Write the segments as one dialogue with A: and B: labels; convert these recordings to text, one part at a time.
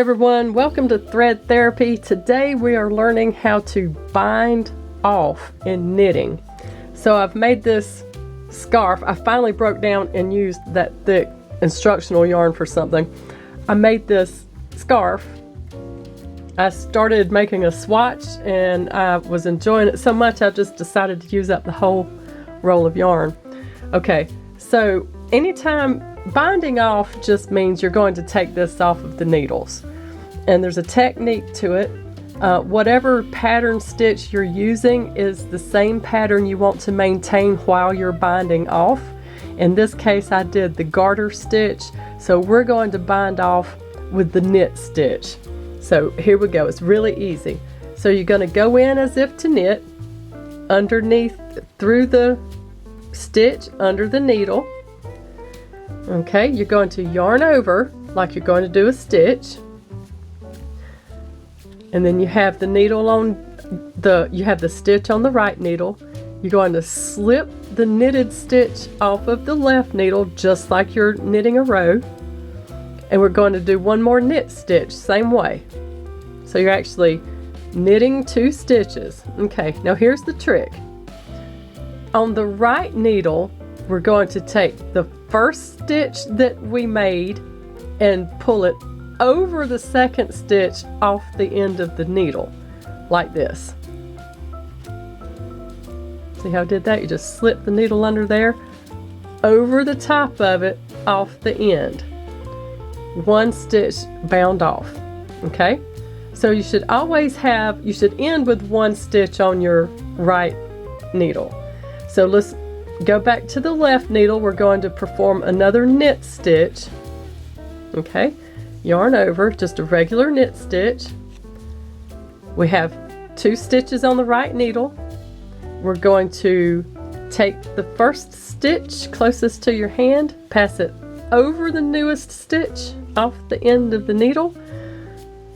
A: everyone, welcome to Thread Therapy. Today we are learning how to bind off in knitting. So I've made this scarf. I finally broke down and used that thick instructional yarn for something. I made this scarf. I started making a swatch and I was enjoying it so much I just decided to use up the whole roll of yarn. Okay, so anytime binding off just means you're going to take this off of the needles, and there's a technique to it. Whatever pattern stitch you're using is the same pattern you want to maintain while you're binding off. In this case I did the garter stitch, so we're going to bind off with the knit stitch. So here we go, it's really easy. So you're going to go in as if to knit underneath through the stitch under the needle. Okay, you're going to yarn over like you're going to do a stitch, and then you have the needle on the stitch on the right needle. You're going to slip the knitted stitch off of the left needle just like you're knitting a row, and we're going to do one more knit stitch same way. So you're actually knitting 2 stitches. Okay, now here's the trick. On the right needle we're going to take the first stitch that we made and pull it over the second stitch off the end of the needle, like this. See how I did that? You just slip the needle under there, over the top of it, off the end. 1 stitch bound off. Okay? So you should always you should end with 1 stitch on your right needle. So let's go back to the left needle. We're going to perform another knit stitch. Okay, yarn over, just a regular knit stitch. We have 2 stitches on the right needle. We're going to take the first stitch closest to your hand, pass it over the newest stitch off the end of the needle.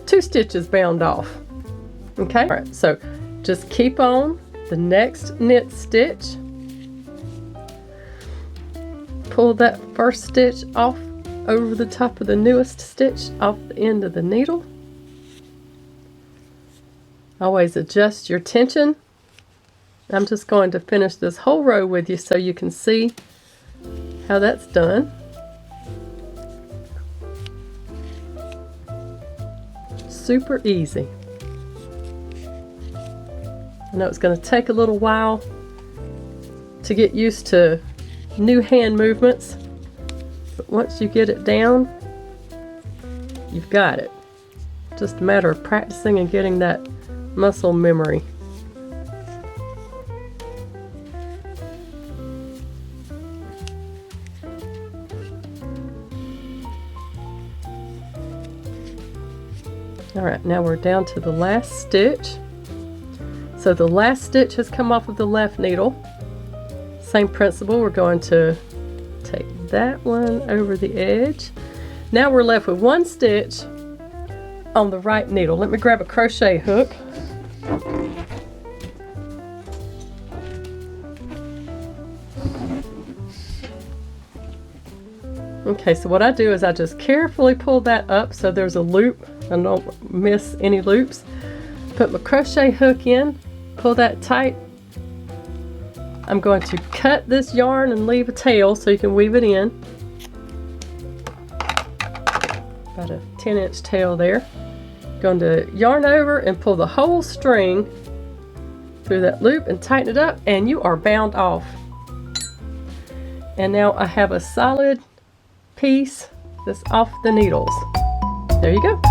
A: 2 stitches bound off. Okay, all right, so just keep on the next knit stitch. Pull that first stitch off over the top of the newest stitch off the end of the needle. Always adjust your tension. I'm just going to finish this whole row with you so you can see how that's done. Super easy. I know it's going to take a little while to get used to new hand movements, but once you get it down, you've got it. Just a matter of practicing and getting that muscle memory. Alright, now we're down to the last stitch. So the last stitch has come off of the left needle. Same principle, we're going to take that one over the edge. Now we're left with 1 stitch on the right needle. Let me grab a crochet hook. Okay, so what I do is I just carefully pull that up so there's a loop. I don't miss any loops. Put my crochet hook in, pull that tight. I'm going to cut this yarn and leave a tail so you can weave it in. About a 10-inch tail there. Going to yarn over and pull the whole string through that loop and tighten it up, and you are bound off. And now I have a solid piece that's off the needles. There you go.